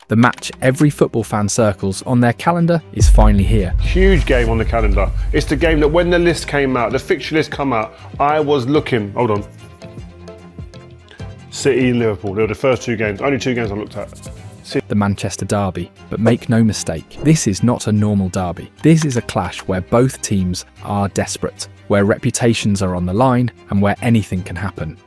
The match every football fan circles on their calendar is finally here. Huge game on the calendar. It's the game that when the list came out, the fixture list come out, I was looking, hold on. City and Liverpool, they were the first two games, only two games I looked at. The Manchester derby. But make no mistake, this is not a normal derby. This is a clash where both teams are desperate, where reputations are on the line and where anything can happen.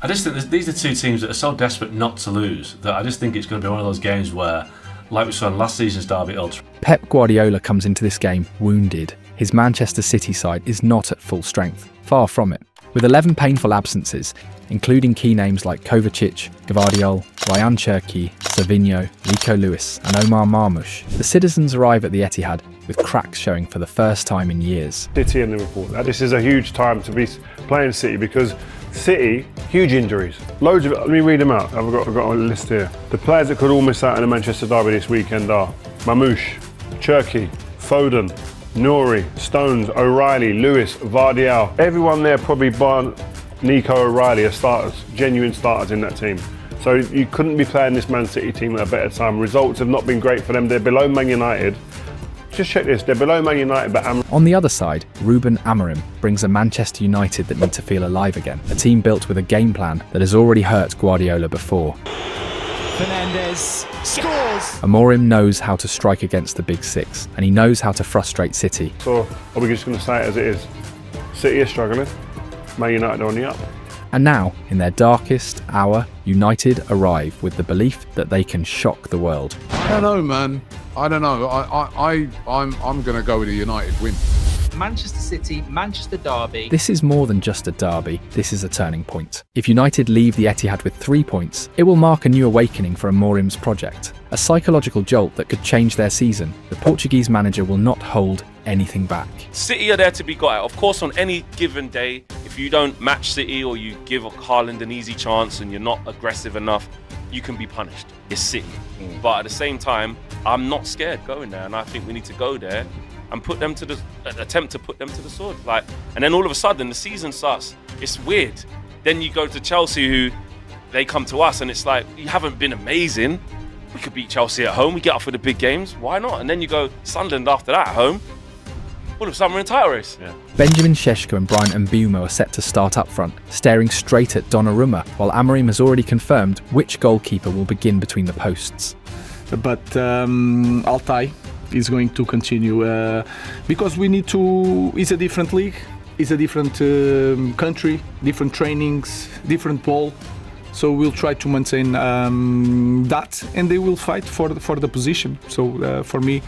I just think these are two teams that are so desperate not to lose that I just think it's going to be one of those games where, like we saw in last season's derby at Old Trafford. Pep Guardiola comes into this game wounded. His Manchester City side is not at full strength, far from it. With 11 painful absences, including key names like Kovacic, Guardiola, Ryan Cherki, Savinho, Nico Lewis and Omar Marmoush, the citizens arrive at the Etihad with cracks showing for the first time in years. City and Liverpool, this is a huge time to be playing City because City, huge injuries. Loads of it. Let me read them out. I've got a list here. The players that could all miss out in the Manchester derby this weekend are Marmoush, Cherki, Foden, Nouri, Stones, O'Reilly, Lewis, Guardiola. Everyone there probably bar Nico O'Reilly are starters, genuine starters in that team. So you couldn't be playing this Man City team at a better time. Results have not been great for them. They're below Man United. Just check this, they're below Man United, but On the other side, Ruben Amorim brings a Manchester United that need to feel alive again. A team built with a game plan that has already hurt Guardiola before. Fernandes scores! Amorim knows how to strike against the big six, and he knows how to frustrate City. So are we just going to say it as it is? City is struggling, Man United are on the up. And now, in their darkest hour, United arrive with the belief that they can shock the world. I don't know, man. I don't know. I'm going to go with a United win. Manchester City, Manchester derby. This is more than just a derby, this is a turning point. If United leave the Etihad with 3 points, it will mark a new awakening for Amorim's project. A psychological jolt that could change their season. The Portuguese manager will not hold anything back. City are there to be got at. Of course, on any given day, if you don't match City or you give Haaland an easy chance and you're not aggressive enough, you can be punished. It's City. But at the same time, I'm not scared going there, and I think we need to go there and attempt to put them to the sword. And then all of a sudden the season starts. It's weird. Then you go to Chelsea, who they come to us, and it's like, you haven't been amazing. We could beat Chelsea at home. We get off with the big games. Why not? And then you go Sunderland after that at home. All of a sudden we're in title race. Yeah. Benjamin Šeško and Brian Mbeumo are set to start up front, staring straight at Donnarumma, while Amorim has already confirmed which goalkeeper will begin between the posts. But Altay is going to continue because we need to. It's a different league, it's a different country, different trainings, different ball. So we'll try to maintain that, and they will fight for the position. So for me,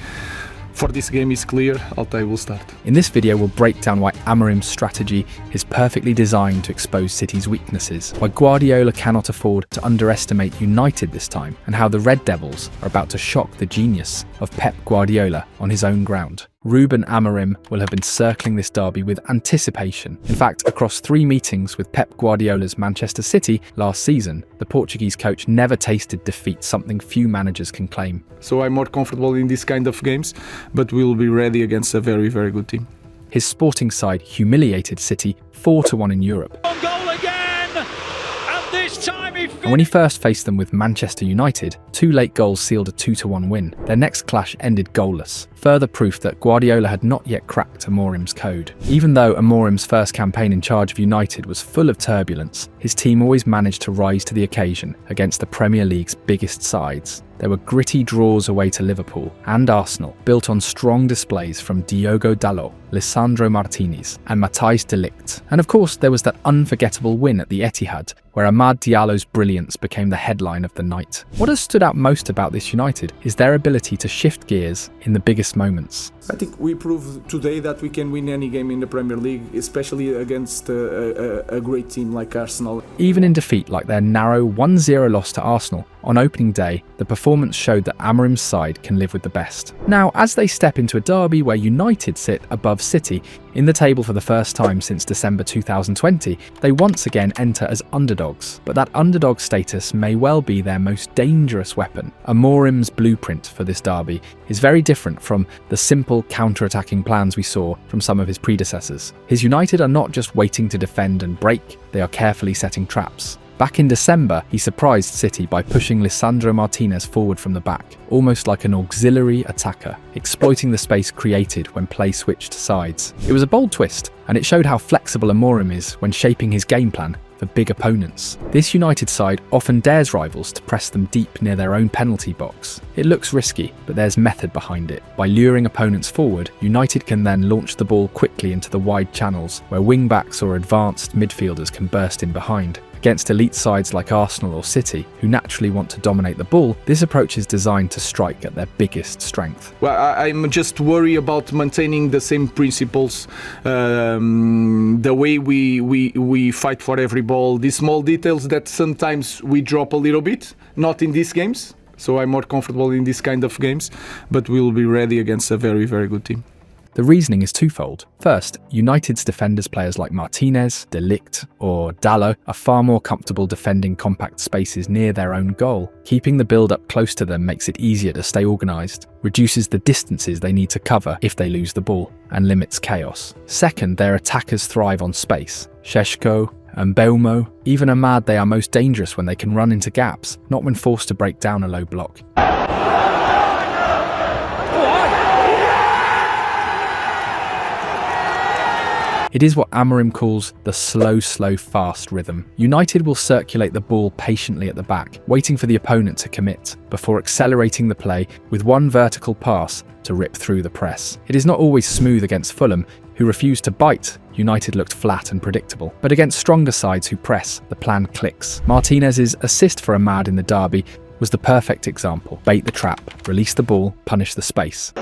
for this game is clear, Altay will start. In this video, we'll break down why Amorim's strategy is perfectly designed to expose City's weaknesses, why Guardiola cannot afford to underestimate United this time, and how the Red Devils are about to shock the genius of Pep Guardiola on his own ground. Ruben Amorim will have been circling this derby with anticipation. In fact, across 3 meetings with Pep Guardiola's Manchester City last season, the Portuguese coach never tasted defeat, something few managers can claim. So I'm more comfortable in this kind of games, but we'll be ready against a very, very good team. His Sporting side humiliated City 4-1 in Europe. On goal again! And this time he And when he first faced them with Manchester United, 2 late goals sealed a 2-1 win. Their next clash ended goalless, further proof that Guardiola had not yet cracked Amorim's code. Even though Amorim's first campaign in charge of United was full of turbulence, his team always managed to rise to the occasion against the Premier League's biggest sides. There were gritty draws away to Liverpool and Arsenal, built on strong displays from Diogo Dalot, Lisandro Martinez and Matthijs de Ligt. And of course there was that unforgettable win at the Etihad, where Amad Diallo's brilliance became the headline of the night. What has stood out most about this United is their ability to shift gears in the biggest moments. I think we proved today that we can win any game in the Premier League, especially against a great team like Arsenal. Even in defeat like their narrow 1-0 loss to Arsenal, on opening day, the performance showed that Amorim's side can live with the best. Now, as they step into a derby where United sit above City in the table for the first time since December 2020, they once again enter as underdogs. But that underdog status may well be their most dangerous weapon. Amorim's blueprint for this derby is very different from the simple counter-attacking plans we saw from some of his predecessors. His United are not just waiting to defend and break, they are carefully setting traps. Back in December, he surprised City by pushing Lisandro Martinez forward from the back, almost like an auxiliary attacker, exploiting the space created when play switched sides. It was a bold twist, and it showed how flexible Amorim is when shaping his game plan for big opponents. This United side often dares rivals to press them deep near their own penalty box. It looks risky, but there's method behind it. By luring opponents forward, United can then launch the ball quickly into the wide channels where wing-backs or advanced midfielders can burst in behind. Against elite sides like Arsenal or City, who naturally want to dominate the ball, this approach is designed to strike at their biggest strength. Well, I'm just worried about maintaining the same principles, the way we fight for every ball, these small details that sometimes we drop a little bit, not in these games, so I'm more comfortable in this kind of games, but we'll be ready against a very, very good team. The reasoning is twofold. First, United's defenders, players like Martinez, De Ligt or Dalot, are far more comfortable defending compact spaces near their own goal. Keeping the build-up close to them makes it easier to stay organised, reduces the distances they need to cover if they lose the ball, and limits chaos. Second, their attackers thrive on space. Šeško, Mbeumo, even Ahmad, they are most dangerous when they can run into gaps, not when forced to break down a low block. It is what Amorim calls the slow, fast rhythm. United will circulate the ball patiently at the back, waiting for the opponent to commit, before accelerating the play with one vertical pass to rip through the press. It is not always smooth against Fulham, who refused to bite. United looked flat and predictable. But against stronger sides who press, the plan clicks. Martinez's assist for Ahmad in the derby was the perfect example. Bait the trap, release the ball, punish the space.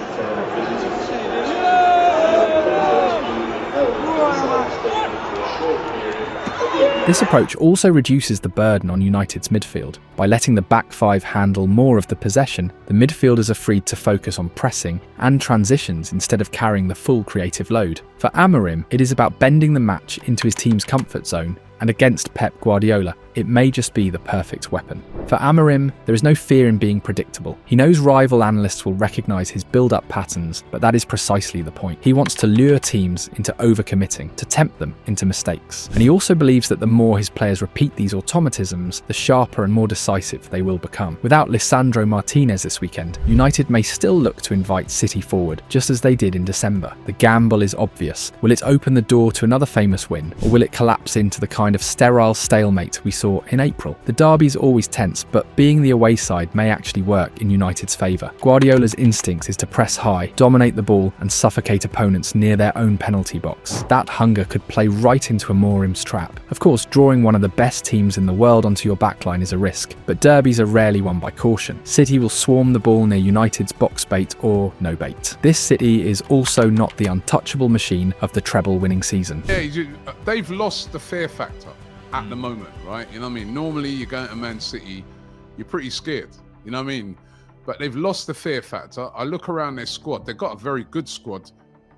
This approach also reduces the burden on United's midfield. By letting the back five handle more of the possession, the midfielders are freed to focus on pressing and transitions instead of carrying the full creative load. For Amorim, it is about bending the match into his team's comfort zone, and against Pep Guardiola, it may just be the perfect weapon. For Amorim, there is no fear in being predictable. He knows rival analysts will recognise his build-up patterns, but that is precisely the point. He wants to lure teams into overcommitting, to tempt them into mistakes. And he also believes that the more his players repeat these automatisms, the sharper and more decisive they will become. Without Lisandro Martinez this weekend, United may still look to invite City forward, just as they did in December. The gamble is obvious. Will it open the door to another famous win, or will it collapse into the kind of sterile stalemate we saw in April? The derby is always tense, but being the away side may actually work in United's favour. Guardiola's instinct is to press high, dominate the ball, and suffocate opponents near their own penalty box. That hunger could play right into Amorim's trap. Of course, drawing one of the best teams in the world onto your backline is a risk, but derbies are rarely won by caution. City will swarm the ball near United's box bait or no bait. This City is also not the untouchable machine of the treble-winning season. Yeah, they've lost the fear factor at the moment, right? You know what I mean? Normally you go to Man City, you're pretty scared, you know what I mean? But they've lost the fear factor. I look around their squad, they've got a very good squad,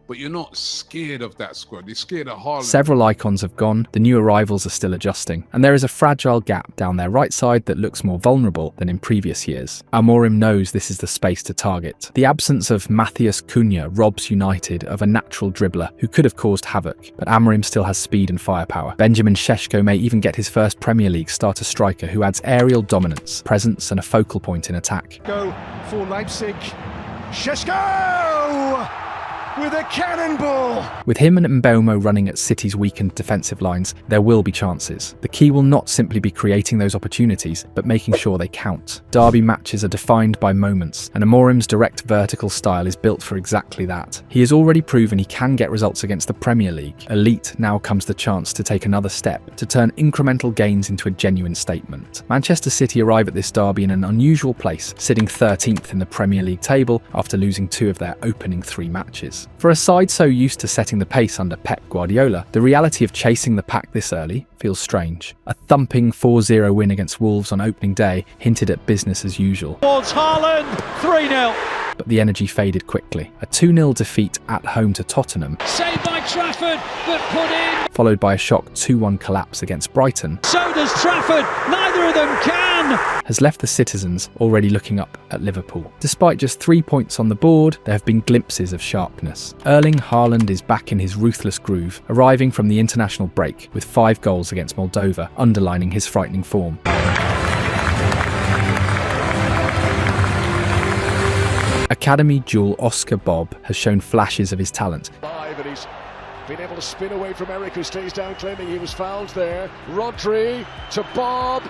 but you're not scared of that squad. You're scared of Haaland. Several icons have gone, the new arrivals are still adjusting, and there is a fragile gap down their right side that looks more vulnerable than in previous years. Amorim knows this is the space to target. The absence of Matheus Cunha robs United of a natural dribbler who could have caused havoc, but Amorim still has speed and firepower. Benjamin Šeško may even get his first Premier League starter striker who adds aerial dominance, presence and a focal point in attack. Go for Leipzig. Šeško! With a cannonball! With him and Mbeumo running at City's weakened defensive lines, there will be chances. The key will not simply be creating those opportunities, but making sure they count. Derby matches are defined by moments, and Amorim's direct vertical style is built for exactly that. He has already proven he can get results against the Premier League. Elite now comes the chance to take another step, to turn incremental gains into a genuine statement. Manchester City arrive at this derby in an unusual place, sitting 13th in the Premier League table after losing 2 of their opening 3 matches. For a side so used to setting the pace under Pep Guardiola, the reality of chasing the pack this early feels strange. A thumping 4-0 win against Wolves on opening day hinted at business as usual. Towards Haaland, 3-0. But the energy faded quickly. A 2-0 defeat at home to Tottenham Saved by Trafford, but put in. Followed by a shock 2-1 collapse against Brighton, So does Trafford. Neither of them can. has left the citizens already looking up at Liverpool. Despite just 3 points on the board, there have been glimpses of sharpness. Erling Haaland is back in his ruthless groove, arriving from the international break with 5 goals against Moldova, underlining his frightening form. Academy jewel Oscar Bob has shown flashes of his talent. And he's been able to spin away from Eric, who stays down claiming he was fouled there. Rodri to Bob.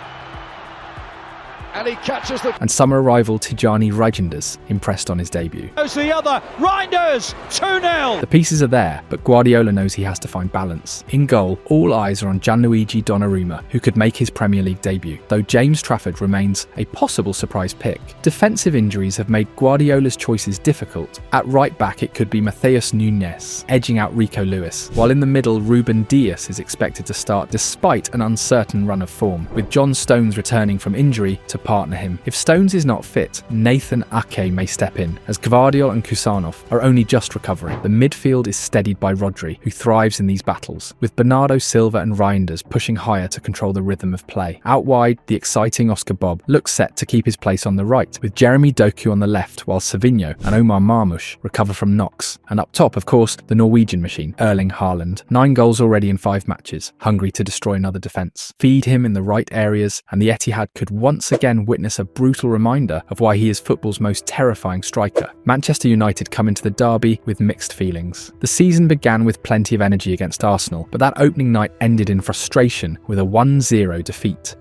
And he catches the... And summer rival Tijani Reijnders impressed on his debut. Goes the other. Reinders, 2-0. The pieces are there, but Guardiola knows he has to find balance. In goal, all eyes are on Gianluigi Donnarumma, who could make his Premier League debut, though James Trafford remains a possible surprise pick. Defensive injuries have made Guardiola's choices difficult. At right back, it could be Matheus Nunes, edging out Rico Lewis, while in the middle, Ruben Dias is expected to start despite an uncertain run of form, with John Stones returning from injury to partner him. If Stones is not fit, Nathan Ake may step in, as Gvardiol and Kusanov are only just recovering. The midfield is steadied by Rodri, who thrives in these battles, with Bernardo Silva and Reinders pushing higher to control the rhythm of play. Out wide, the exciting Oscar Bob looks set to keep his place on the right, with Jeremy Doku on the left, while Savinho and Omar Marmoush recover from knocks. And up top, of course, the Norwegian machine, Erling Haaland. 9 goals already in 5 matches, hungry to destroy another defence. Feed him in the right areas, and the Etihad could once again witness a brutal reminder of why he is football's most terrifying striker. Manchester United come into the derby with mixed feelings. The season began with plenty of energy against Arsenal, but that opening night ended in frustration with a 1-0 defeat.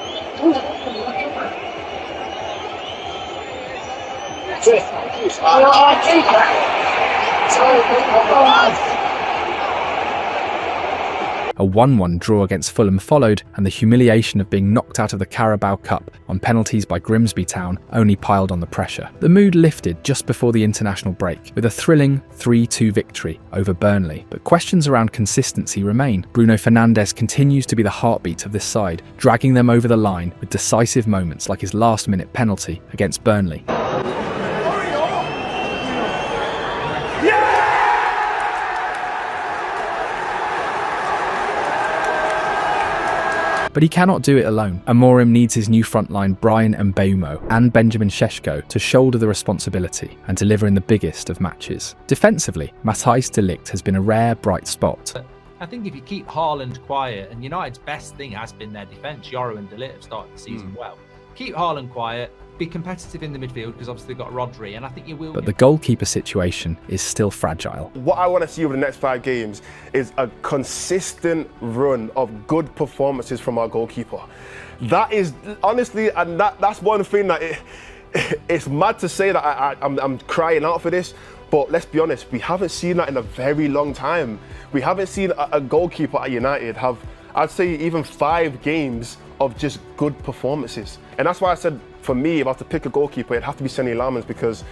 A 1-1 draw against Fulham followed, and the humiliation of being knocked out of the Carabao Cup on penalties by Grimsby Town only piled on the pressure. The mood lifted just before the international break, with a thrilling 3-2 victory over Burnley. But questions around consistency remain. Bruno Fernandes continues to be the heartbeat of this side, dragging them over the line with decisive moments like his last-minute penalty against Burnley. But he cannot do it alone. Amorim needs his new frontline Brian Mbeumo and Benjamin Šeško to shoulder the responsibility and deliver in the biggest of matches. Defensively, Matthijs de Ligt has been a rare bright spot. I think if you keep Haaland quiet, and United's best thing has been their defence, Yoro and de Ligt have started the season well. Keep Haaland quiet, be competitive in the midfield, because obviously they've got Rodri, and I think you will. But the goalkeeper situation is still fragile. What I want to see over the next 5 games is a consistent run of good performances from our goalkeeper. That is, honestly, and that's one thing that it's mad to say that I'm crying out for this, but let's be honest, we haven't seen that in a very long time. We haven't seen a goalkeeper at United have, I'd say, even 5 games of just good performances. And that's why I said, for me, if I have to pick a goalkeeper, it'd have to be Seny Lammens, because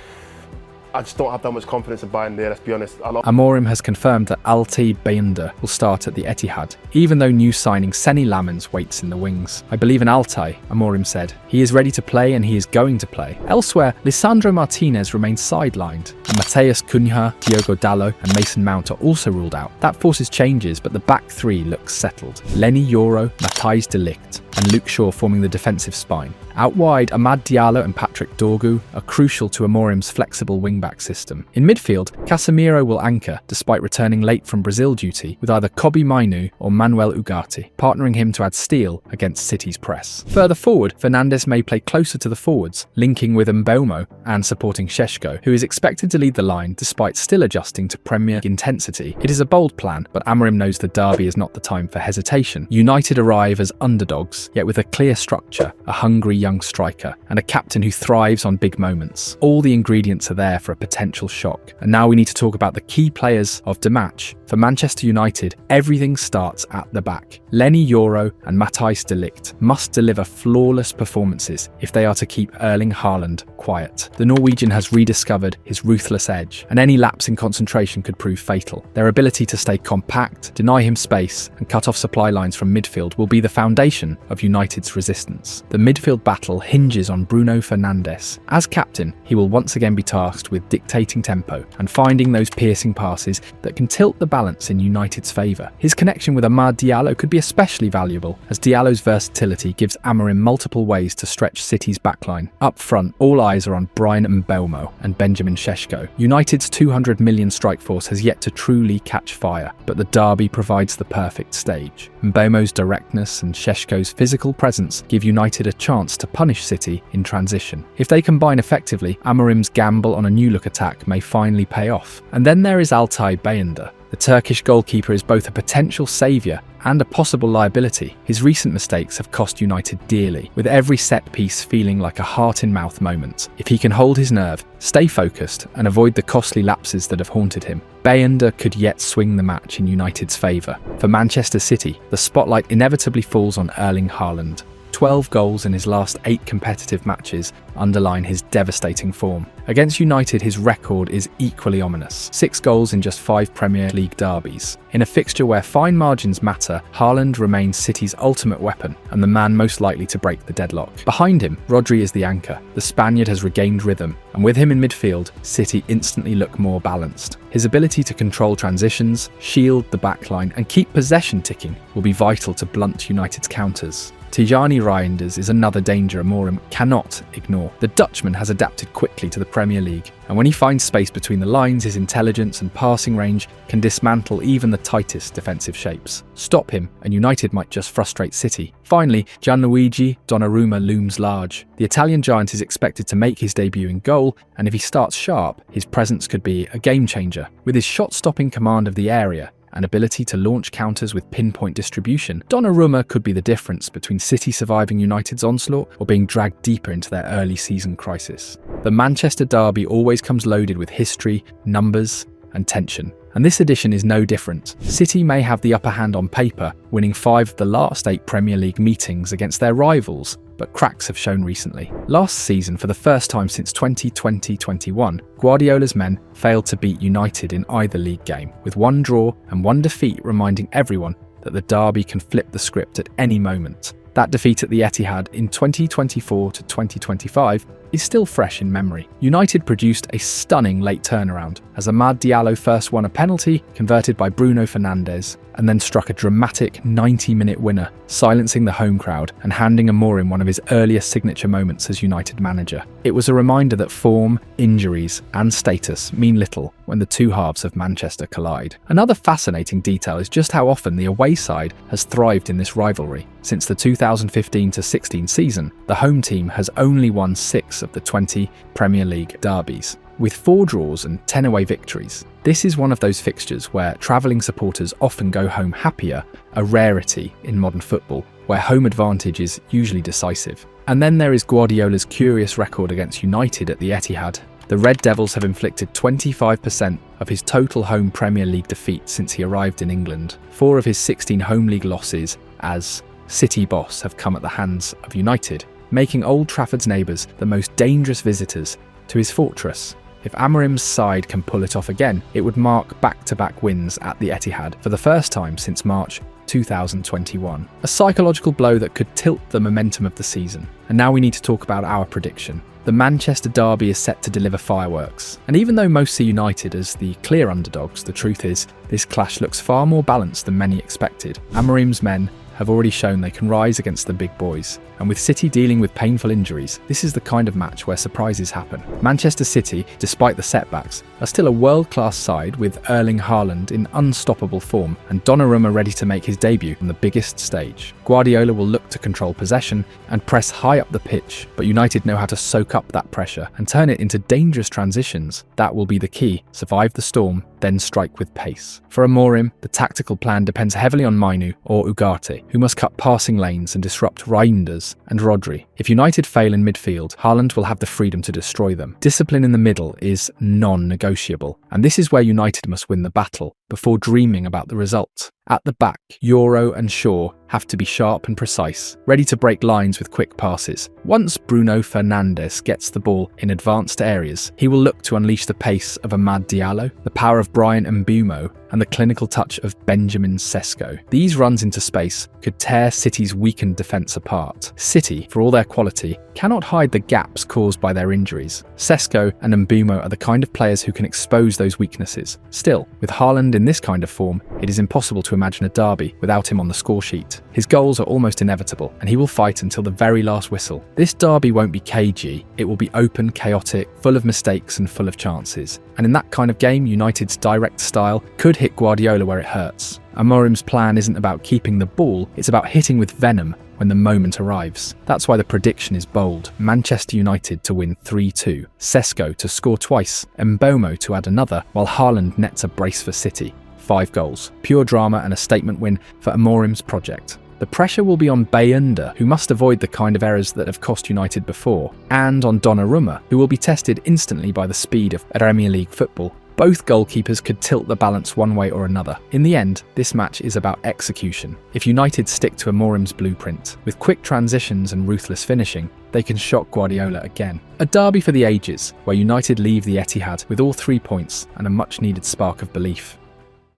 I just don't have that much confidence in Bayern there, let's be honest. Amorim has confirmed that Altay Bayındır will start at the Etihad, even though new signing Seny Lammens waits in the wings. I believe in Altay, Amorim said. He is ready to play and he is going to play. Elsewhere, Lisandro Martinez remains sidelined, and Mateus Cunha, Diogo Dalot and Mason Mount are also ruled out. That forces changes, but the back 3 looks settled. Lenny Yoro, Matthijs de Ligt and Luke Shaw forming the defensive spine. Out wide, Amad Diallo and Patrick Dorgu are crucial to Amorim's flexible wing-back system. In midfield, Casemiro will anchor, despite returning late from Brazil duty, with either Kobbie Mainoo or Manuel Ugarte, partnering him to add steel against City's press. Further forward, Fernandes may play closer to the forwards, linking with Mbeumo and supporting Šeško, who is expected to lead the line despite still adjusting to Premier intensity. It is a bold plan, but Amorim knows the derby is not the time for hesitation. United arrive as underdogs, yet with a clear structure, a hungry young striker, and a captain who thrives on big moments. All the ingredients are there for a potential shock. And now we need to talk about the key players of the match. For Manchester United, everything starts at the back. Lenny Yoro and Matthijs de Ligt must deliver flawless performances if they are to keep Erling Haaland quiet. The Norwegian has rediscovered his ruthless edge, and any lapse in concentration could prove fatal. Their ability to stay compact, deny him space, and cut off supply lines from midfield will be the foundation of of United's resistance. The midfield battle hinges on Bruno Fernandes. As captain, he will once again be tasked with dictating tempo and finding those piercing passes that can tilt the balance in United's favour. His connection with Amad Diallo could be especially valuable, as Diallo's versatility gives Amorim multiple ways to stretch City's backline. Up front, all eyes are on Bryan Mbeumo and Benjamin Šeško. United's 200 million strike force has yet to truly catch fire, but the derby provides the perfect stage. Mbeumo's directness and Šeško's physical presence give United a chance to punish City in transition. If they combine effectively, Amorim's gamble on a new-look attack may finally pay off. And then there is Altay Bayındır. The Turkish goalkeeper is both a potential saviour and a possible liability. His recent mistakes have cost United dearly, with every set piece feeling like a heart-in-mouth moment. If he can hold his nerve, stay focused, and avoid the costly lapses that have haunted him, Bayındır could yet swing the match in United's favour. For Manchester City, the spotlight inevitably falls on Erling Haaland. 12 goals in his last 8 competitive matches underline his devastating form. Against United, his record is equally ominous. 6 goals in just 5 Premier League derbies. In a fixture where fine margins matter, Haaland remains City's ultimate weapon and the man most likely to break the deadlock. Behind him, Rodri is the anchor. The Spaniard has regained rhythm, and with him in midfield, City instantly look more balanced. His ability to control transitions, shield the backline, and keep possession ticking will be vital to blunt United's counters. Tijani Reijnders is another danger Amorim cannot ignore. The Dutchman has adapted quickly to the Premier League, and when he finds space between the lines, his intelligence and passing range can dismantle even the tightest defensive shapes. Stop him, and United might just frustrate City. Finally, Gianluigi Donnarumma looms large. The Italian giant is expected to make his debut in goal, and if he starts sharp, his presence could be a game changer. With his shot-stopping command of the area and ability to launch counters with pinpoint distribution, Donnarumma could be the difference between City surviving United's onslaught or being dragged deeper into their early season crisis. The Manchester derby always comes loaded with history, numbers, and tension. And this edition is no different. City may have the upper hand on paper, winning 5 of the last 8 Premier League meetings against their rivals, but cracks have shown recently. Last season, for the first time since 2020-21, Guardiola's men failed to beat United in either league game, with 1 draw and 1 defeat reminding everyone that the derby can flip the script at any moment. That defeat at the Etihad in 2024-2025 is still fresh in memory. United produced a stunning late turnaround as Amad Diallo first won a penalty converted by Bruno Fernandes and then struck a dramatic 90-minute winner, silencing the home crowd and handing Amorim one of his earliest signature moments as United manager. It was a reminder that form, injuries and status mean little when the two halves of Manchester collide. Another fascinating detail is just how often the away side has thrived in this rivalry. Since the 2015-16 season, the home team has only won 6 of the 20 Premier League derbies, with 4 draws and 10 away victories. This is one of those fixtures where travelling supporters often go home happier, a rarity in modern football, where home advantage is usually decisive. And then there is Guardiola's curious record against United at the Etihad. The Red Devils have inflicted 25% of his total home Premier League defeats since he arrived in England. 4 of his 16 home league losses as City boss have come at the hands of United, making Old Trafford's neighbours the most dangerous visitors to his fortress. If Amorim's side can pull it off again, it would mark back-to-back wins at the Etihad for the first time since March 2021. A psychological blow that could tilt the momentum of the season. And now we need to talk about our prediction. The Manchester derby is set to deliver fireworks. And even though most see United as the clear underdogs, the truth is, this clash looks far more balanced than many expected. Amorim's men have already shown they can rise against the big boys. And with City dealing with painful injuries, this is the kind of match where surprises happen. Manchester City, despite the setbacks, are still a world-class side with Erling Haaland in unstoppable form and Donnarumma ready to make his debut on the biggest stage. Guardiola will look to control possession and press high up the pitch, but United know how to soak up that pressure and turn it into dangerous transitions. That will be the key. Survive the storm, then strike with pace. For Amorim, the tactical plan depends heavily on Mainu or Ugarte, who must cut passing lanes and disrupt Reijnders and Rodri. If United fail in midfield, Haaland will have the freedom to destroy them. Discipline in the middle is non-negotiable, and this is where United must win the battle before dreaming about the result. At the back, Euro and Shaw have to be sharp and precise, ready to break lines with quick passes. Once Bruno Fernandes gets the ball in advanced areas, he will look to unleash the pace of Amad Diallo, the power of Bryan Mbeumo, and the clinical touch of Benjamin Sesko. These runs into space could tear City's weakened defence apart. City, for all their quality, cannot hide the gaps caused by their injuries. Sesko and Mbeumo are the kind of players who can expose those weaknesses. Still, with Haaland in this kind of form, it is impossible to imagine a derby without him on the scoresheet. His goals are almost inevitable, and he will fight until the very last whistle. This derby won't be cagey, it will be open, chaotic, full of mistakes and full of chances. And in that kind of game, United's direct style could hit Guardiola where it hurts. Amorim's plan isn't about keeping the ball, it's about hitting with venom when the moment arrives. That's why the prediction is bold. Manchester United to win 3-2, Sesko to score twice, Mbeumo to add another, while Haaland nets a brace for City. 5 goals. Pure drama and a statement win for Amorim's project. The pressure will be on Bayunda, who must avoid the kind of errors that have cost United before, and on Donnarumma, who will be tested instantly by the speed of Premier League football. Both goalkeepers could tilt the balance one way or another. In the end, this match is about execution. If United stick to Amorim's blueprint, with quick transitions and ruthless finishing, they can shock Guardiola again. A derby for the ages, where United leave the Etihad with all 3 points and a much-needed spark of belief.